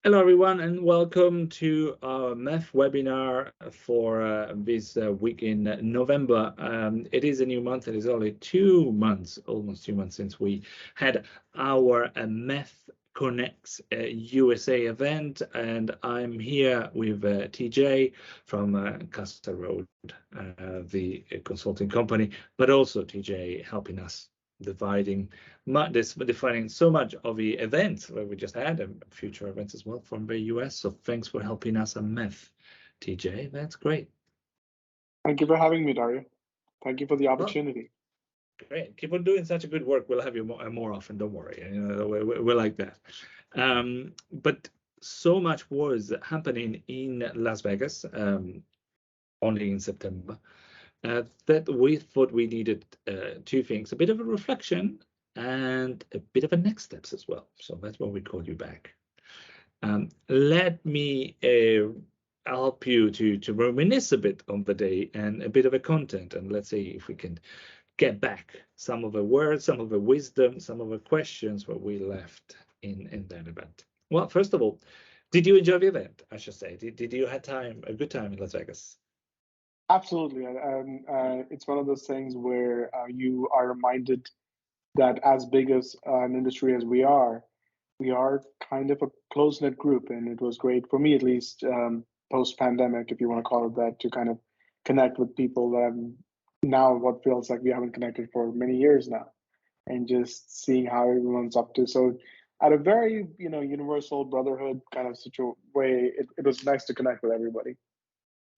Hello, everyone, and welcome to our MEF webinar for this week in November. It is a new month. It is only 2 months, almost 2 months since we had our MEF Connects USA event, and I'm here with TJ from Custer Road, the consulting company, but also TJ helping us defining so much of the events that we just had and future events as well from the US. So thanks for helping us on MEF, TJ. That's great. Thank you for having me, Dario. Thank you for the opportunity. Well, great. Keep on doing such a good work. We'll have you more often. Don't worry. You know, we're like that. But so much was happening in Las Vegas, only in September. That we thought we needed 2 things, a bit of a reflection and a bit of a next steps as well. So that's why we called you back. Let me help you to reminisce a bit on the day and a bit of a content, and let's see if we can get back some of the words, some of the wisdom, some of the questions that we left in that event. Well, first of all, did you enjoy the event? I should say, did you have a good time in Las Vegas? Absolutely. It's one of those things where you are reminded that as big as an industry as we are kind of a close-knit group. And it was great, for me at least, post-pandemic, if you want to call it that, to kind of connect with people that now what feels like we haven't connected for many years now, and just seeing how everyone's up to. So at a very, universal brotherhood kind of way, it was nice to connect with everybody.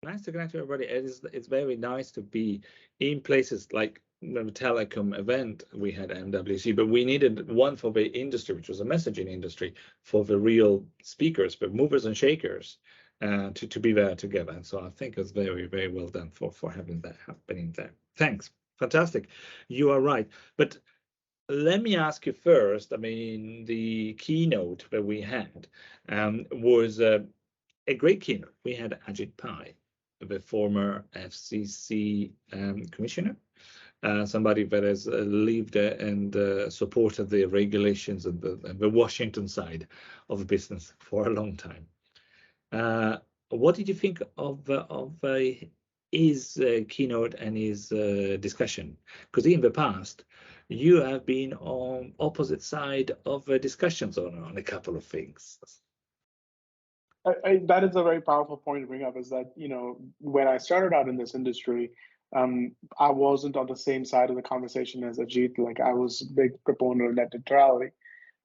Nice to connect to everybody. It's very nice to be in places like the telecom event we had at MWC, but we needed one for the industry, which was a messaging industry, for the real speakers, but movers and shakers, to be there together. And so I think it's very, very well done for having that happening there. Thanks. Fantastic. You are right. But let me ask you first. I mean, the keynote that we had was a great keynote. We had Ajit Pai, the former FCC commissioner, somebody that has lived and supported the regulations and the Washington side of the business for a long time. What did you think of his keynote and his discussion? Because in the past, you have been on opposite side of discussions on a couple of things. That is a very powerful point to bring up, is that, when I started out in this industry, I wasn't on the same side of the conversation as Ajit. Like, I was a big proponent of net neutrality.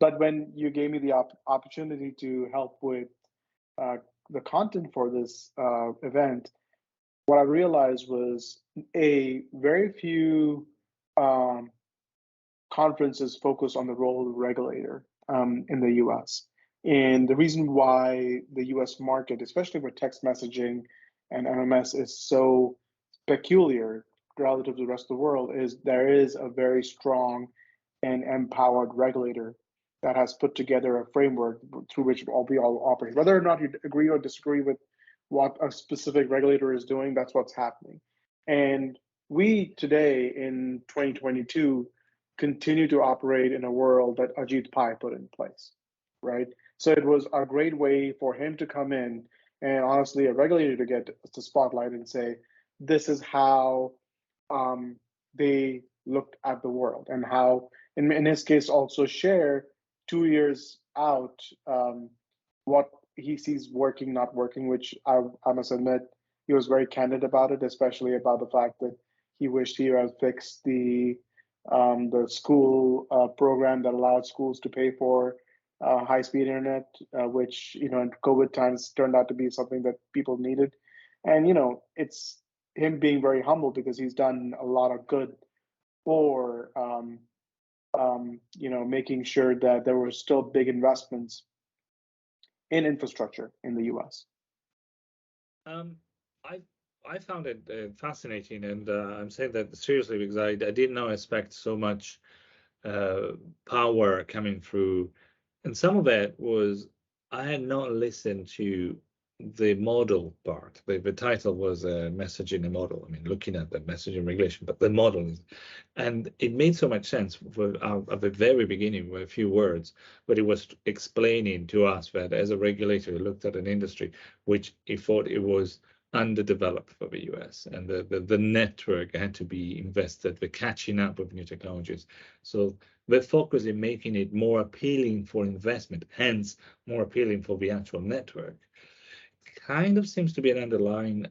But when you gave me the opportunity to help with the content for this event, what I realized was very few conferences focus on the role of the regulator in the US. And the reason why the US market, especially with text messaging and MMS, is so peculiar relative to the rest of the world is there is a very strong and empowered regulator that has put together a framework through which we all operate. Whether or not you agree or disagree with what a specific regulator is doing, that's what's happening. And we today in 2022 continue to operate in a world that Ajit Pai put in place, right? So it was a great way for him to come in and honestly a regulator to get the spotlight and say, this is how they looked at the world, and how, in his case, also share 2 years out what he sees working, not working, which I must admit, he was very candid about it, especially about the fact that he wished he had fixed the school program that allowed schools to pay for high-speed internet, which, in COVID times turned out to be something that people needed. And, it's him being very humble because he's done a lot of good for, making sure that there were still big investments in infrastructure in the US. I found it fascinating, and I'm saying that seriously because I did not expect so much power coming through And some of that was I had not listened to the model part. The title was messaging a model. I mean, looking at the messaging regulation, but the model is, and it made so much sense at the very beginning with a few words, but it was explaining to us that as a regulator, he looked at an industry which he thought it was underdeveloped for the US, and the network had to be invested, the catching up with new technologies. So the focus in making it more appealing for investment, hence more appealing for the actual network, kind of seems to be an underlying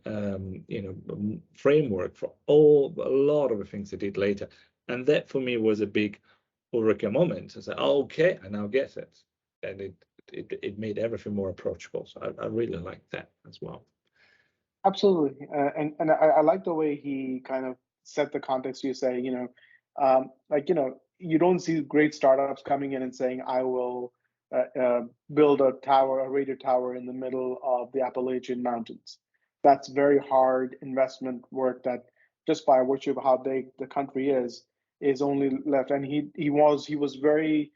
framework for a lot of the things they did later. And that for me was a big eureka moment. I said, oh, okay, I now get it. And it made everything more approachable. So I really like that as well. Absolutely, and I like the way he kind of set the context. You say, you don't see great startups coming in and saying, "I will build a tower, a radio tower in the middle of the Appalachian Mountains." That's very hard investment work that, just by virtue of how big the country is only left. And he was very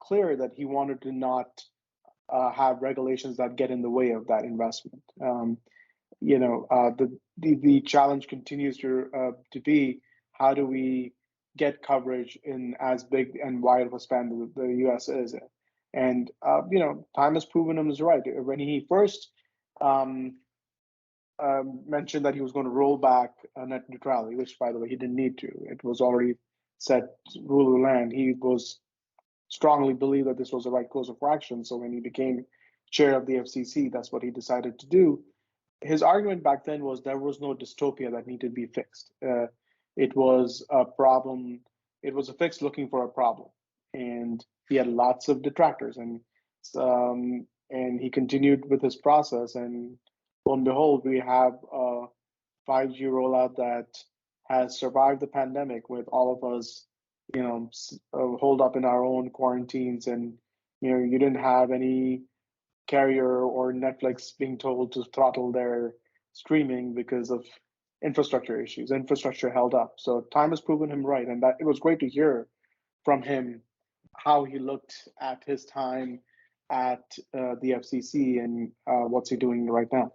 clear that he wanted to not have regulations that get in the way of that investment. The challenge continues to be, how do we get coverage in as big and wide of a span the U.S. is in? And time has proven him is right. When he first mentioned that he was going to roll back net neutrality, which, by the way, he didn't need to. It was already set rule of the land. He was strongly believed that this was the right course of action. So when he became chair of the FCC, that's what he decided to do. His argument back then was there was no dystopia that needed to be fixed. It was a problem. It was a fix looking for a problem, and he had lots of detractors. And he continued with his process. And lo and behold, we have a 5G rollout that has survived the pandemic, with all of us, holed up in our own quarantines, and you didn't have any carrier or Netflix being told to throttle their streaming because of infrastructure issues. Infrastructure held up. So time has proven him right. And that it was great to hear from him how he looked at his time at the FCC and what's he doing right now.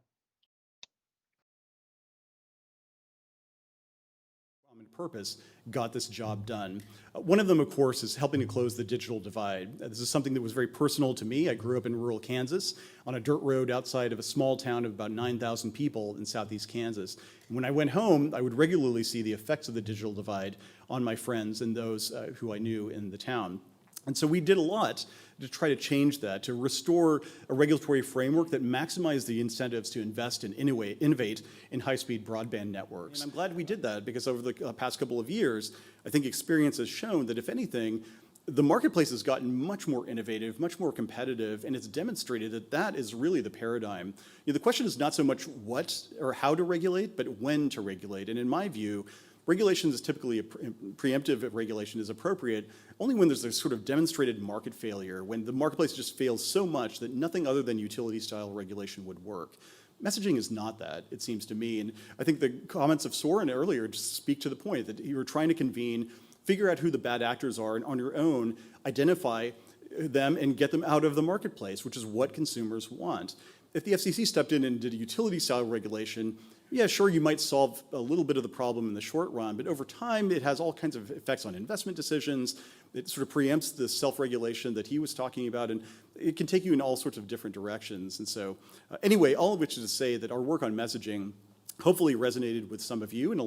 Purpose got this job done. One of them, of course, is helping to close the digital divide. This is something that was very personal to me. I grew up in rural Kansas on a dirt road outside of a small town of about 9,000 people in southeast Kansas. And when I went home, I would regularly see the effects of the digital divide on my friends and those who I knew in the town. And so we did a lot to try to change that, to restore a regulatory framework that maximized the incentives to invest and innovate in high-speed broadband networks. And I'm glad we did that, because over the past couple of years, I think experience has shown that, if anything, the marketplace has gotten much more innovative, much more competitive, and it's demonstrated that that is really the paradigm. The question is not so much what or how to regulate, but when to regulate. And in my view, regulation is typically preemptive regulation is appropriate only when there's this sort of demonstrated market failure, when the marketplace just fails so much that nothing other than utility-style regulation would work. Messaging is not that, it seems to me. And I think the comments of Soren earlier just speak to the point that you were trying to convene, figure out who the bad actors are, and on your own, identify them and get them out of the marketplace, which is what consumers want. If the FCC stepped in and did a utility-style regulation, yeah, sure, you might solve a little bit of the problem in the short run, but over time, it has all kinds of effects on investment decisions. It sort of preempts the self-regulation that he was talking about, and it can take you in all sorts of different directions. And so, anyway, all of which is to say that our work on messaging hopefully resonated with some of you and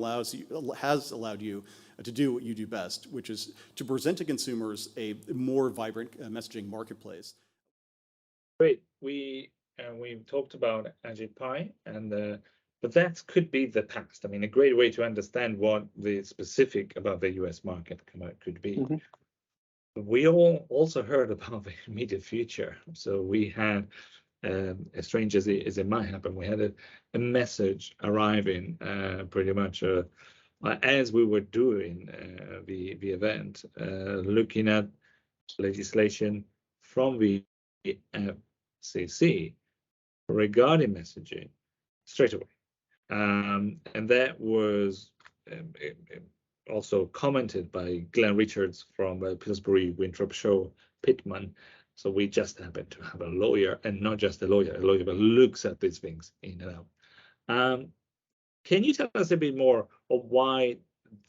has allowed you to do what you do best, which is to present to consumers a more vibrant messaging marketplace. Great. We talked about Ajit Pai, but that could be the past. I mean, a great way to understand what the specific about the US market could be. Mm-hmm. We all also heard about the immediate future. So we had, as strange as it might happen, we had a message arriving pretty much as we were doing the event, looking at legislation from the FCC regarding messaging straight away. And that was also commented by Glenn Richards from Pillsbury Winthrop Show Pittman. So we just happen to have a lawyer, and not just a lawyer that looks at these things in and out. Can you tell us a bit more of why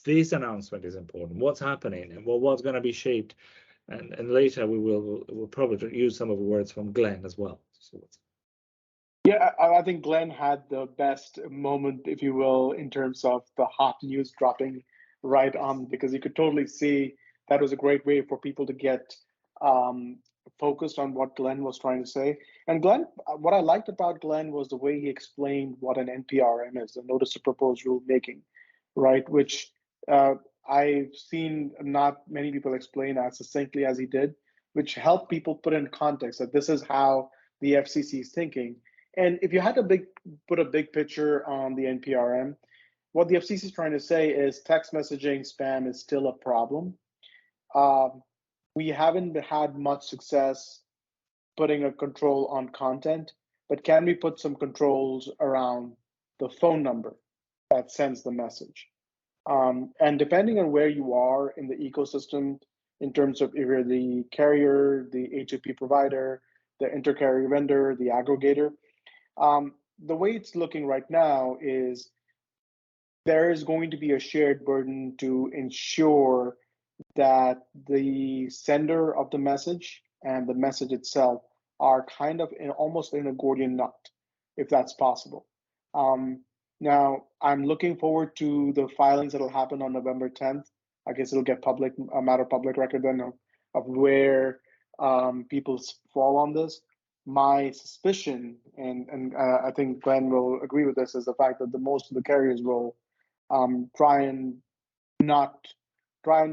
this announcement is important? What's happening, and what's going to be shaped? And later we'll probably use some of the words from Glenn as well. So yeah, I think Glenn had the best moment, if you will, in terms of the hot news dropping right on, because you could totally see that was a great way for people to get focused on what Glenn was trying to say. And Glenn, what I liked about Glenn was the way he explained what an NPRM is, a notice of proposed rulemaking, right? Which I've seen not many people explain as succinctly as he did, which helped people put in context that this is how the FCC is thinking. And if you had to put a big picture on the NPRM, what the FCC is trying to say is text messaging spam is still a problem. We haven't had much success putting a control on content, but can we put some controls around the phone number that sends the message? And depending on where you are in the ecosystem, in terms of if you're the carrier, the HAP provider, the intercarrier vendor, the aggregator, the way it's looking right now is there is going to be a shared burden to ensure that the sender of the message and the message itself are kind of almost in a Gordian knot, if that's possible. Now, I'm looking forward to the filings that'll happen on November 10th. I guess it'll get a matter of public record then of where people fall on this. My suspicion, and I think Glenn will agree with this, is the fact that most of the carriers will try and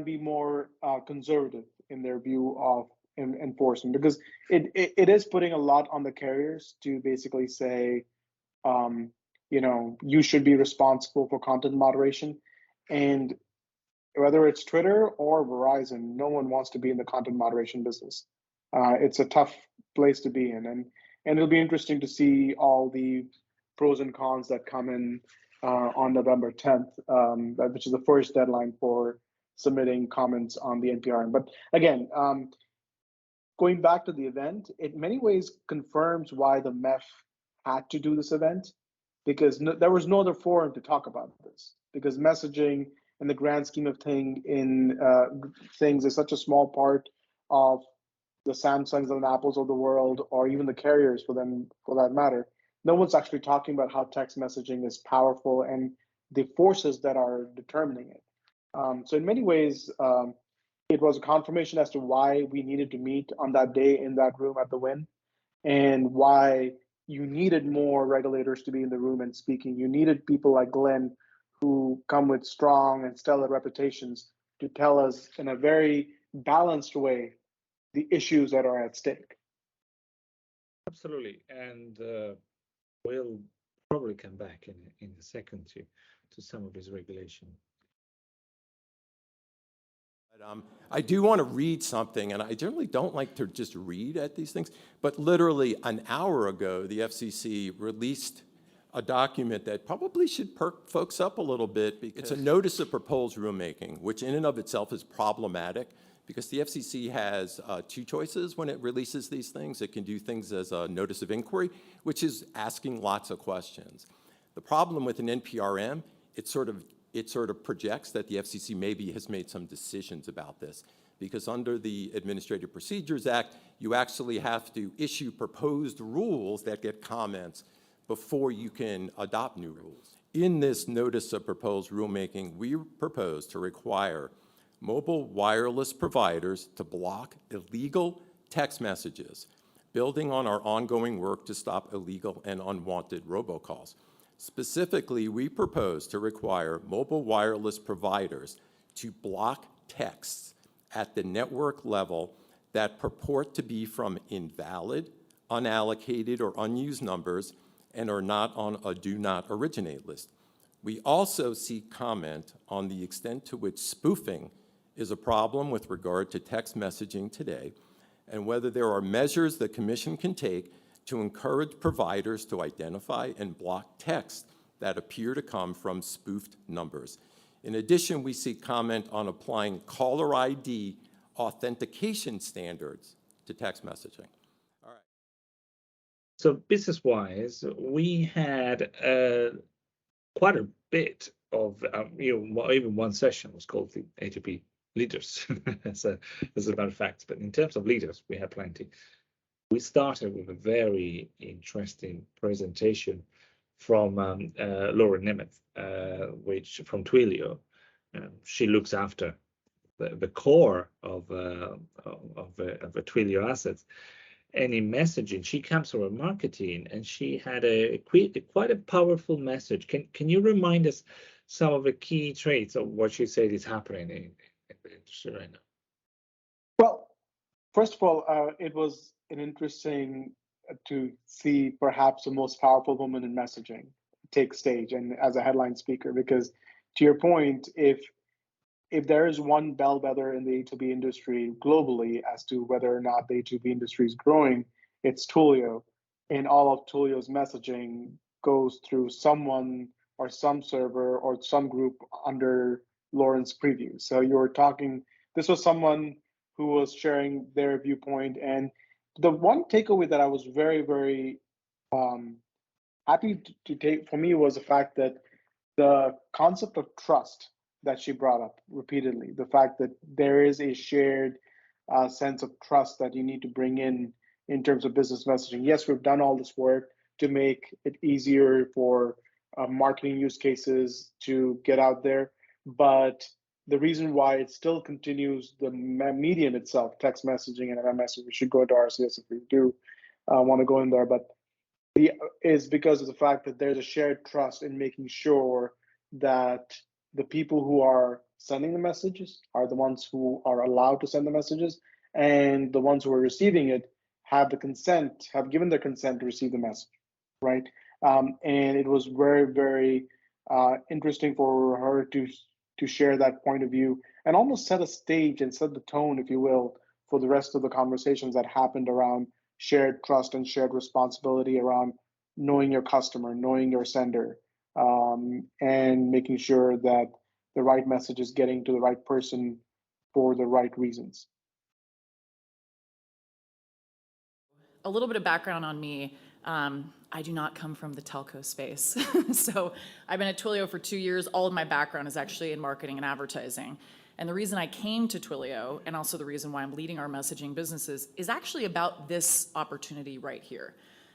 be more conservative in their view of enforcement, because it is putting a lot on the carriers to basically say, you should be responsible for content moderation. And whether it's Twitter or Verizon, no one wants to be in the content moderation business. It's a tough place to be in, and it'll be interesting to see all the pros and cons that come in on November 10th, which is the first deadline for submitting comments on the NPRM. But again, going back to the event, it in many ways confirms why the MEF had to do this event, because there was no other forum to talk about this, because messaging in the grand scheme of things is such a small part of the Samsungs and Apples of the world, or even the carriers for that matter. No one's actually talking about how text messaging is powerful and the forces that are determining it. So in many ways, it was a confirmation as to why we needed to meet on that day in that room at the Wynn, and why you needed more regulators to be in the room and speaking. You needed people like Glenn, who come with strong and stellar reputations, to tell us in a very balanced way the issues that are at stake. Absolutely, and we'll probably come back in a second to some of his regulation. I do want to read something, and I generally don't like to just read at these things, but literally an hour ago, the FCC released a document that probably should perk folks up a little bit, because it's a notice of proposed rulemaking, which in and of itself is problematic, because the FCC has two choices when it releases these things. It can do things as a notice of inquiry, which is asking lots of questions. The problem with an NPRM, it sort of projects that the FCC maybe has made some decisions about this, because under the Administrative Procedures Act, you actually have to issue proposed rules that get comments before you can adopt new rules. In this notice of proposed rulemaking, we propose to require mobile wireless providers to block illegal text messages, building on our ongoing work to stop illegal and unwanted robocalls. Specifically, we propose to require mobile wireless providers to block texts at the network level that purport to be from invalid, unallocated, or unused numbers and are not on a do not originate list. We also seek comment on the extent to which spoofing is a problem with regard to text messaging today, and whether there are measures the Commission can take to encourage providers to identify and block texts that appear to come from spoofed numbers. In addition, we seek comment on applying caller ID authentication standards to text messaging. All right. So business-wise, we had quite a bit of, even one session was called the A2P leaders, as a matter of fact. But in terms of leaders, we had plenty. We started with a very interesting presentation from Laura Nemeth, which from Twilio. She looks after the core of the Twilio assets. And in messaging, she comes from marketing, and she had quite a powerful message. Can you remind us some of the key traits of what she said is happening in the industry right now? Well, first of all, it was an interesting to see perhaps the most powerful woman in messaging take stage and as a headline speaker, because to your point, if there is one bellwether in the A2B industry globally as to whether or not the A2B industry is growing, it's Twilio. And all of Twilio's messaging goes through someone or some server or some group under Lauren's preview. So this was someone who was sharing their viewpoint. And the one takeaway that I was very, very happy to take for me was the fact that the concept of trust that she brought up repeatedly, the fact that there is a shared sense of trust that you need to bring in terms of business messaging. Yes, we've done all this work to make it easier for marketing use cases to get out there, but the reason why it still continues, the medium itself, text messaging and MMS, we should go into RCS if we do want to go in there, but is because of the fact that there's a shared trust in making sure that the people who are sending the messages are the ones who are allowed to send the messages, and the ones who are receiving it have given their consent to receive the message, right? And it was very, very interesting for her to share that point of view and almost set a stage and set the tone, if you will, for the rest of the conversations that happened around shared trust and shared responsibility around knowing your customer, knowing your sender, and making sure that the right message is getting to the right person for the right reasons. A little bit of background on me. I do not come from the telco space. So I've been at Twilio for 2 years. All of my background is actually in marketing and advertising. And the reason I came to Twilio, and also the reason why I'm leading our messaging businesses, is actually about this opportunity right here.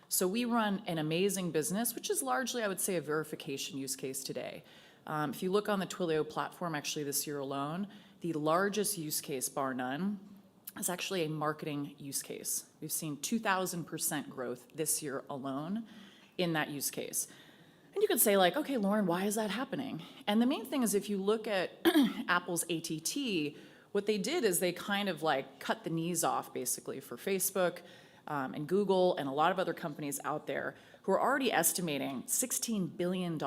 So we run an amazing business, which is largely, I would say, a verification use case today. If you look on the Twilio platform, actually this year alone, the largest use case, bar none, is actually a marketing use case. We've seen 2,000% growth this year alone in that use case. And you could say like, okay, Lauren, why is that happening? And the main thing is if you look at Apple's ATT, what they did is they kind of like cut the knees off basically for Facebook and Google and a lot of other companies out there who are already estimating $16 billion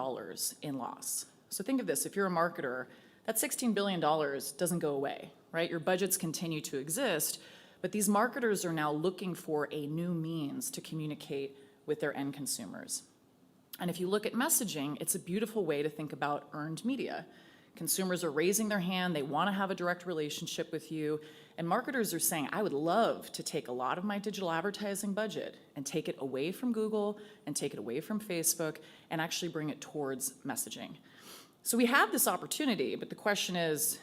in loss. So think of this, if you're a marketer, that $16 billion doesn't go away, right? Your budgets continue to exist, but these marketers are now looking for a new means to communicate with their end consumers. And if you look at messaging, it's a beautiful way to think about earned media. Consumers are raising their hand, they want to have a direct relationship with you, and marketers are saying, I would love to take a lot of my digital advertising budget and take it away from Google and take it away from Facebook and actually bring it towards messaging. So we have this opportunity, but the question is,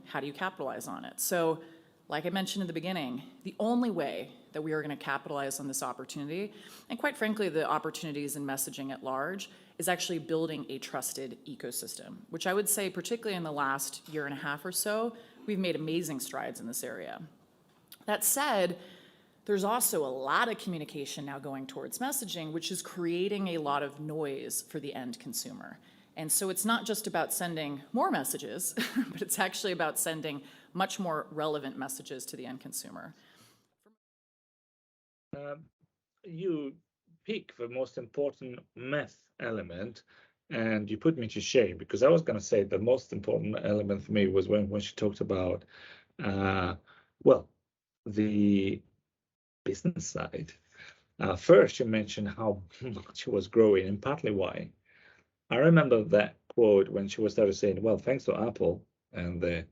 how do you capitalize on it? So like I mentioned in the beginning, the only way that we are going to capitalize on this opportunity, and quite frankly, the opportunities in messaging at large, is actually building a trusted ecosystem, which I would say, particularly in the last year and a half or so, we've made amazing strides in this area. That said, there's also a lot of communication now going towards messaging, which is creating a lot of noise for the end consumer. And so it's not just about sending more messages, but it's actually about sending much more relevant messages to the end consumer. You pick the most important MEF element, and you put me to shame, because I was going to say the most important element for me was when she talked about, the business side. First, you mentioned how much it was growing, and partly why. I remember that quote when she was started saying, well, thanks to Apple and the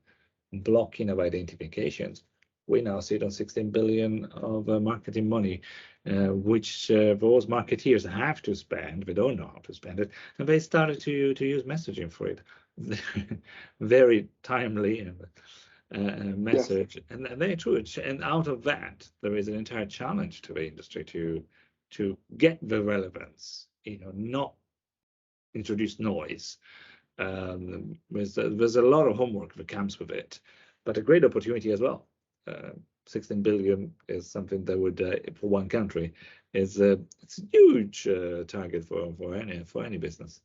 blocking of identifications, we now sit on 16 billion of marketing money, which those marketeers have to spend. They don't know how to spend it, and they started to use messaging for it. Very timely and message, Yes. and very true. And out of that, there is an entire challenge to the industry to get the relevance. Not introduce noise. There's a lot of homework that comes with it, but a great opportunity as well. 16 billion is something that would, for one country, it's a huge target for any business.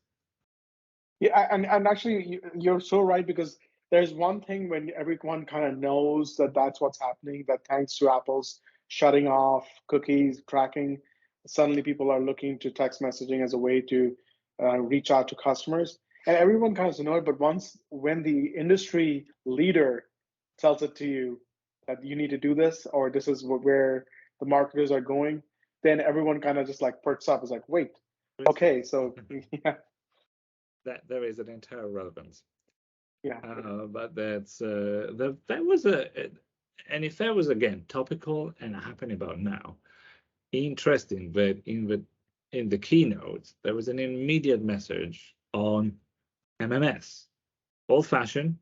Yeah, and actually, you're so right, because there's one thing when everyone kind of knows that that's what's happening, that thanks to Apple's shutting off cookies, tracking, suddenly people are looking to text messaging as a way to reach out to customers. And everyone kind of knows it, but when the industry leader tells it to you that you need to do this, or this is where the marketers are going, then everyone kind of just like perks up. It's like, wait, okay, so yeah. That there is an entire relevance. Yeah. But that's that was and if that was again topical and happening about now, interesting that in the keynote there was an immediate message on MMS, old fashioned.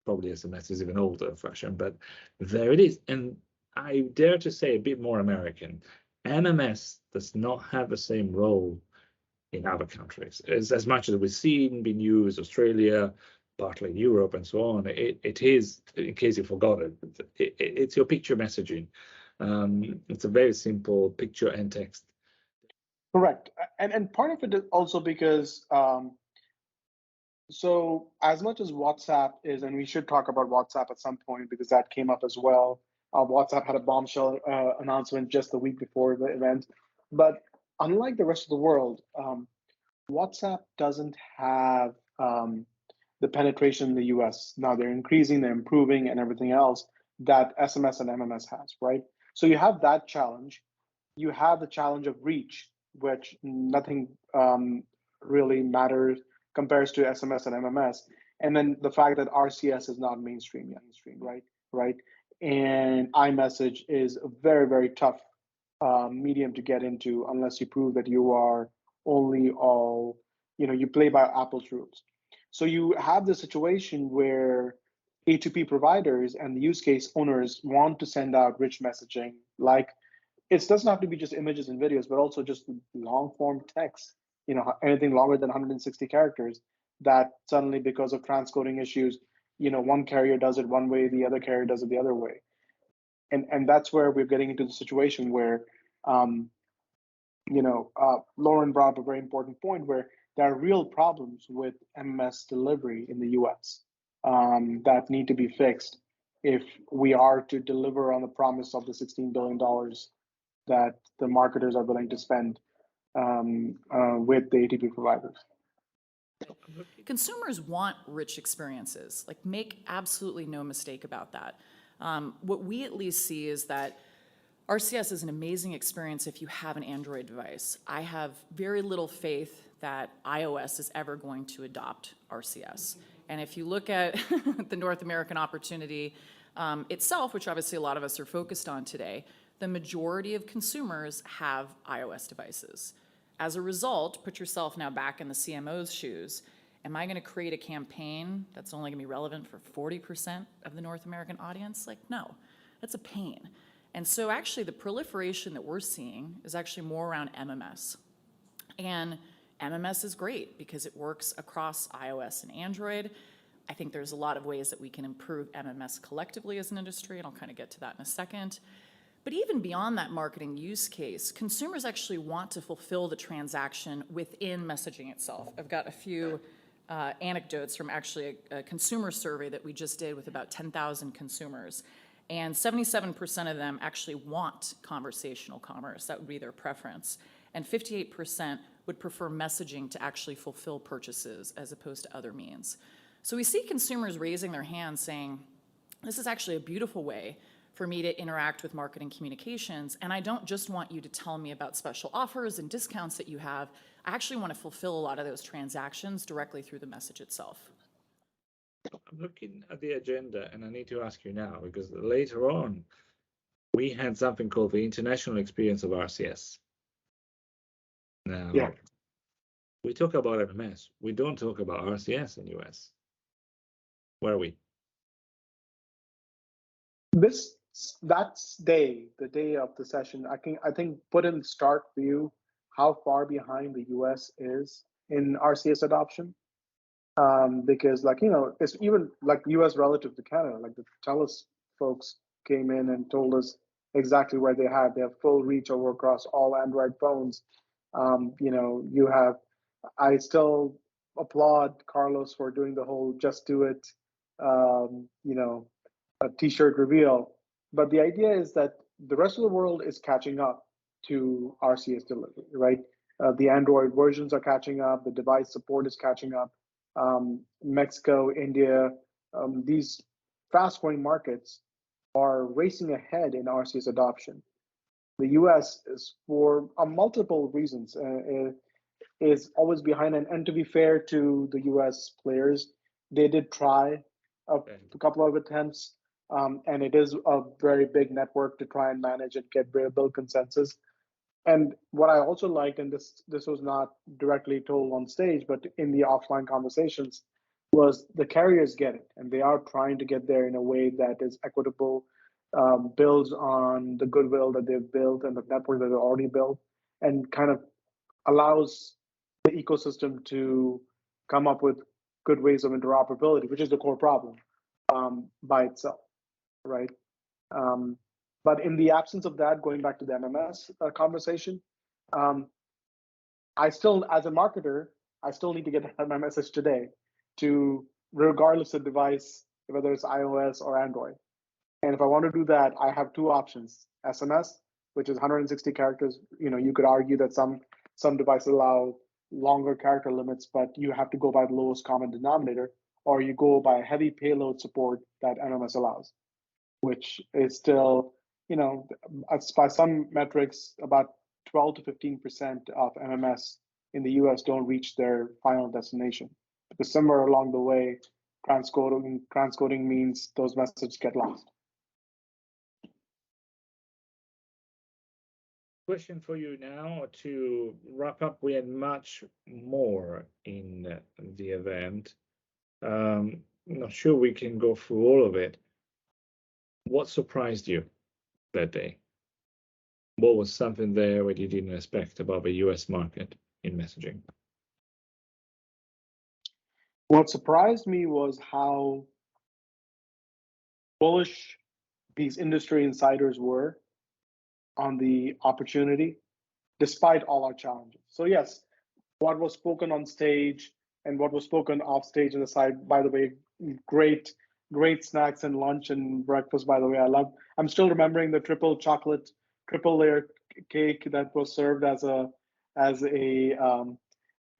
Probably SMS is even older fashion, but there it is. And I dare to say a bit more American. MMS does not have the same role in other countries. As much as we've seen being used, Australia, partly in Europe and so on, it is, in case you forgot it's your picture messaging. It's a very simple picture and text. Correct. And part of it is also because, so as much as WhatsApp is, and we should talk about WhatsApp at some point because that came up as well. WhatsApp had a bombshell announcement just the week before the event. But unlike the rest of the world, WhatsApp doesn't have the penetration in the US. Now they're increasing, they're improving, and everything else that SMS and MMS has, right? So you have that challenge. You have the challenge of reach, which nothing really matters compares to SMS and MMS. And then the fact that RCS is not mainstream yet, right? And iMessage is a very, very tough medium to get into unless you prove that you are only you play by Apple's rules. So you have the situation where A2P providers and the use case owners want to send out rich messaging, like it doesn't have to be just images and videos, but also just long form text, anything longer than 160 characters, that suddenly because of transcoding issues, one carrier does it one way, the other carrier does it the other way. And that's where we're getting into the situation where, Lauren brought up a very important point where there are real problems with MMS delivery in the US that need to be fixed if we are to deliver on the promise of the $16 billion that the marketers are willing to spend with the ATP providers. Consumers want rich experiences. Like, make absolutely no mistake about that. What we at least see is that RCS is an amazing experience if you have an Android device. I have very little faith that iOS is ever going to adopt RCS. And if you look at the North American opportunity itself, which obviously a lot of us are focused on today, the majority of consumers have iOS devices. As a result, put yourself now back in the CMO's shoes. Am I going to create a campaign that's only going to be relevant for 40% of the North American audience? Like, no, that's a pain. And so actually the proliferation that we're seeing is actually more around MMS. And MMS is great because it works across iOS and Android. I think there's a lot of ways that we can improve MMS collectively as an industry, and I'll kind of get to that in a second. But even beyond that marketing use case, consumers actually want to fulfill the transaction within messaging itself. I've got a few anecdotes from actually a consumer survey that we just did with about 10,000 consumers. And 77% of them actually want conversational commerce. That would be their preference. And 58% would prefer messaging to actually fulfill purchases as opposed to other means. So we see consumers raising their hands saying, this is actually a beautiful way for me to interact with marketing communications, and I don't just want you to tell me about special offers and discounts that you have. I actually want to fulfill a lot of those transactions directly through the message itself. I'm looking at the agenda, and I need to ask you now, because later on, we had something called the International Experience of RCS. Now, Yeah. we talk about MMS. We don't talk about RCS in US. Where are we? The day of the session, I think put in stark view how far behind the US is in RCS adoption. Because it's even like US relative to Canada, like the TELUS folks came in and told us exactly where they have full reach over across all Android phones. I still applaud Carlos for doing the whole just do it, a t-shirt reveal. But the idea is that the rest of the world is catching up to RCS delivery, right? The Android versions are catching up, the device support is catching up. Mexico, India, these fast-growing markets are racing ahead in RCS adoption. The US is, for multiple reasons, is always behind. And to be fair to the US players, they did try a couple of attempts, and it is a very big network to try and manage and build consensus. And what I also liked, and this was not directly told on stage, but in the offline conversations, was the carriers get it, and they are trying to get there in a way that is equitable, builds on the goodwill that they've built and the network that they've already built, and kind of allows the ecosystem to come up with good ways of interoperability, which is the core problem by itself, right? But in the absence of that, going back to the MMS conversation, I still, as a marketer, I still need to get my message today to, regardless of device, whether it's iOS or Android. And if I want to do that, I have two options: SMS, which is 160 characters. You could argue that some devices allow longer character limits, but you have to go by the lowest common denominator, or you go by heavy payload support that MMS allows, which is still, by some metrics, about 12 to 15% of MMS in the US don't reach their final destination, because somewhere along the way, transcoding means those messages get lost. Question for you now to wrap up. We had much more in the event. I'm not sure we can go through all of it. What surprised you that day? What was something there what you didn't expect about the US market in messaging? What surprised me was how bullish these industry insiders were on the opportunity, despite all our challenges. So yes, what was spoken on stage and what was spoken off stage and aside, by the way, great snacks and lunch and breakfast, by the way. I'm still remembering the triple layer cake that was served as a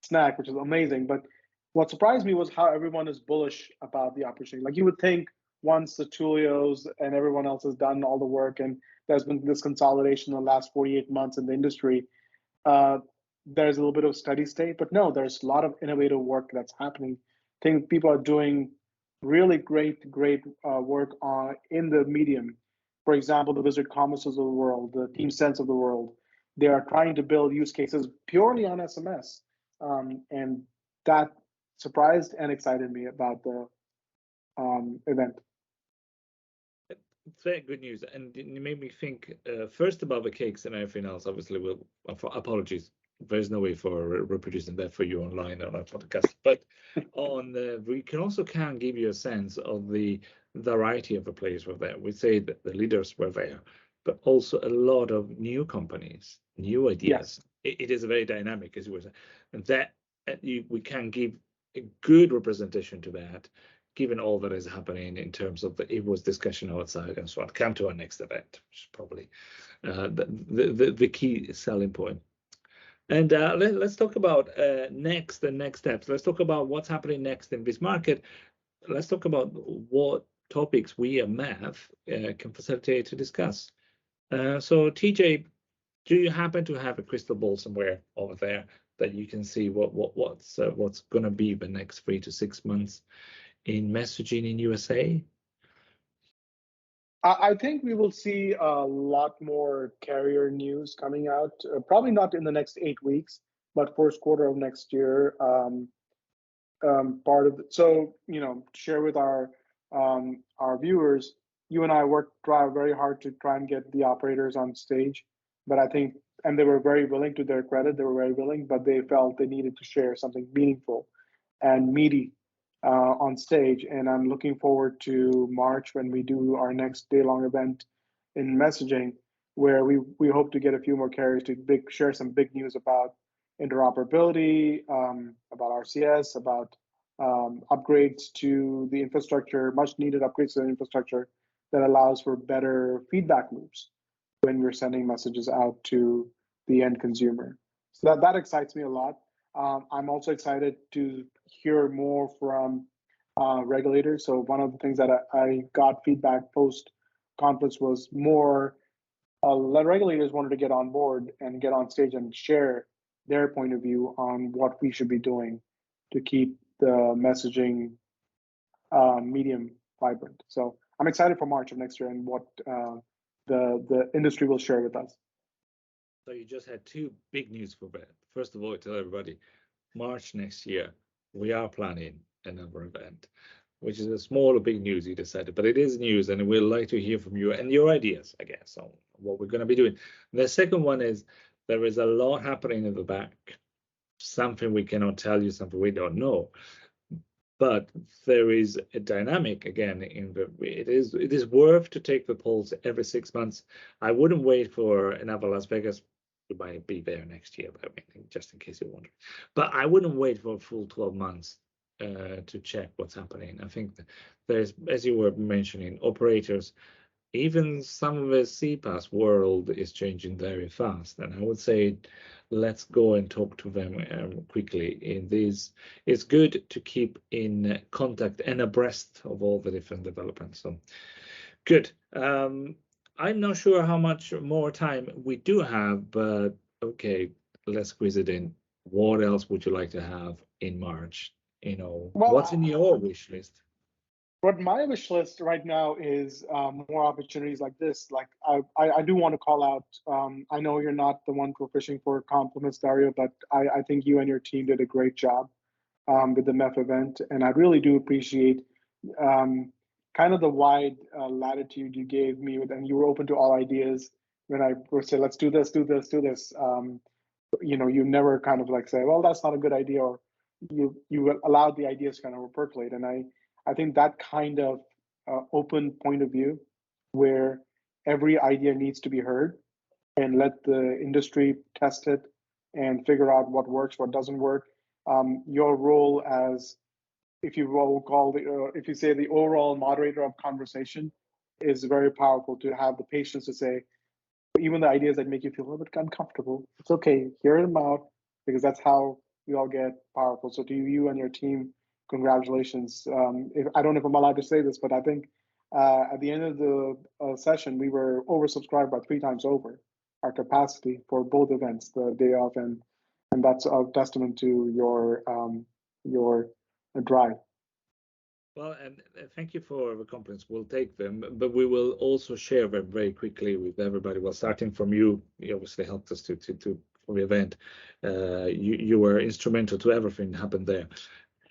snack, which is amazing. But what surprised me was how everyone is bullish about the opportunity. Like, you would think once the Tulios and everyone else has done all the work and there's been this consolidation in the last 48 months in the industry, there's a little bit of steady state. But no, there's a lot of innovative work that's happening. I think people are doing really great work in the medium. For example, the Wizard Commerces of the world, the Team Sense of the world. They are trying to build use cases purely on SMS. And that surprised and excited me about the event. It's very good news, and it made me think first about the cakes and everything else. Obviously, apologies. There's no way for reproducing that for you online on our podcast. But we can give you a sense of the variety of the players were there. We say that the leaders were there, but also a lot of new companies, new ideas. Yes. It is very dynamic, as you were saying, and that we can give a good representation to that, given all that is happening in terms of it was discussion outside and so on. Come to our next event, which is probably the key selling point. And let's talk about the next steps. Let's talk about what's happening next in this market. Let's talk about what topics we at MEF can facilitate to discuss. So TJ, do you happen to have a crystal ball somewhere over there that you can see what's going to be the next 3 to 6 months in messaging in USA? I think we will see a lot more carrier news coming out, probably not in the next 8 weeks, but first quarter of next year. Part of it. So, share with our viewers, you and I try very hard to try and get the operators on stage, but I think, and they were very willing, to their credit, they were very willing, but they felt they needed to share something meaningful and meaty on stage. And I'm looking forward to March when we do our next day-long event in messaging, where we hope to get a few more carriers to share some big news about interoperability, about RCS, about upgrades to the infrastructure, much needed upgrades to the infrastructure that allows for better feedback loops when we're sending messages out to the end consumer. So that excites me a lot. I'm also excited to hear more from regulators. So one of the things that I got feedback post conference was more regulators wanted to get on board and get on stage and share their point of view on what we should be doing to keep the messaging medium vibrant. So I'm excited for March of next year and what the industry will share with us. So you just had two big news for that. First of all, tell everybody, March next year, we are planning another event, which is a small or big news you decided, but it is news, and we'd like to hear from you and your ideas, I guess, on what we're going to be doing. The second one is there is a lot happening in the back, something we cannot tell you, something we don't know. But there is a dynamic again in the it is worth to take the pulse every 6 months. I wouldn't wait for another Las Vegas. You might be there next year, but I mean, just in case you're wondering. But I wouldn't wait for a full 12 months to check what's happening. I think there's, as you were mentioning, operators, even some of the CPaaS world is changing very fast, and I would say let's go and talk to them quickly. In these, it's good to keep in contact and abreast of all the different developments. So good. I'm not sure how much more time we do have, but okay, let's squeeze it in. What else would you like to have in March? Well, what's in your wish list? What my wish list right now is more opportunities like this. Like I do want to call out, I know you're not the one for fishing for compliments, Dario, but I think you and your team did a great job with the MEF event. And I really do appreciate kind of the wide latitude you gave me with, and you were open to all ideas when I would say, let's do this, do this, do this. You never kind of like say, well, that's not a good idea, or you allowed the ideas to kind of percolate. And I think that kind of open point of view, where every idea needs to be heard and let the industry test it and figure out what works, what doesn't work. Your role as, if you say the overall moderator of conversation, is very powerful, to have the patience to say, even the ideas that make you feel a little bit uncomfortable, it's okay, hear them out, because that's how we all get powerful. So to you and your team, congratulations. I don't know if I'm allowed to say this, but I think at the end of the session, we were oversubscribed by 3 times over our capacity for both events, the day off, and that's a testament to your drive. Well, and thank you for the compliments. We'll take them, but we will also share them very quickly with everybody. Well, starting from you, you obviously helped us to for the event. You were instrumental to everything that happened there.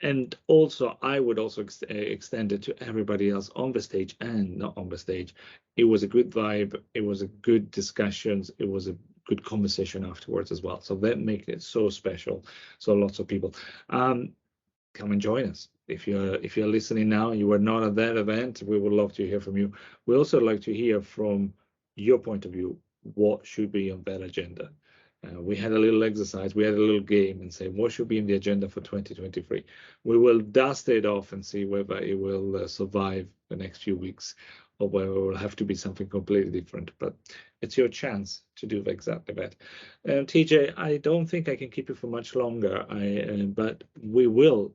And also, I would also extend it to everybody else on the stage and not on the stage. It was a good vibe. It was a good discussions. It was a good conversation afterwards as well. So that makes it so special. So lots of people come and join us. If you're listening now and you were not at that event, we would love to hear from you. We also like to hear from your point of view. What should be on that agenda? We had a little exercise, we had a little game and say, what should be in the agenda for 2023? We will dust it off and see whether it will survive the next few weeks, or whether it will have to be something completely different. But it's your chance to do exactly that. TJ, I don't think I can keep you for much longer, but we will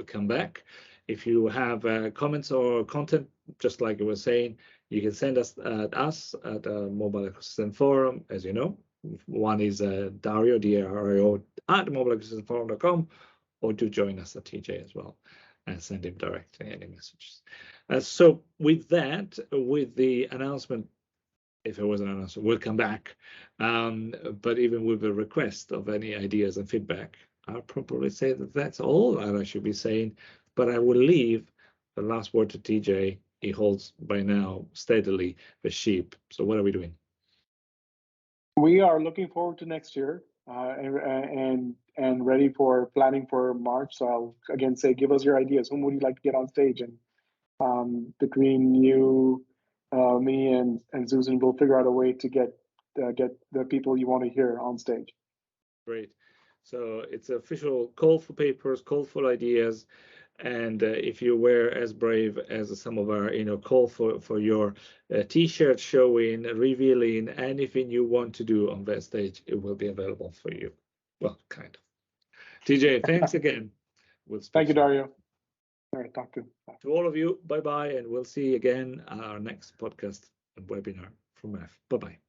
come back. If you have comments or content, just like you were saying, you can send us at Mobile Ecosystem Forum, as you know. One is Dario, D-A-R-I-O, at mobileecosystemforum.com, or do join us at TJ as well. and send him directly any messages. So with that, with the announcement, if it was an announcement, we'll come back. But even with a request of any ideas and feedback, I'll probably say that that's all that I should be saying. But I will leave the last word to TJ. He holds by now steadily the sheep. So what are we doing? We are looking forward to next year and ready for planning for March. So I'll again say, give us your ideas. Whom would you like to get on stage? And between you, me, and Susan, we'll figure out a way to get the people you want to hear on stage. Great. So it's an official call for papers, call for ideas. And if you were as brave as some of our, call for your T-shirt showing, revealing anything you want to do on that stage, it will be available for you. Well, kind of. TJ, thanks again. Thank you, Dario. All right, talk to you. Bye. To all of you, bye-bye, and we'll see you again on our next podcast and webinar from MEF. Bye-bye.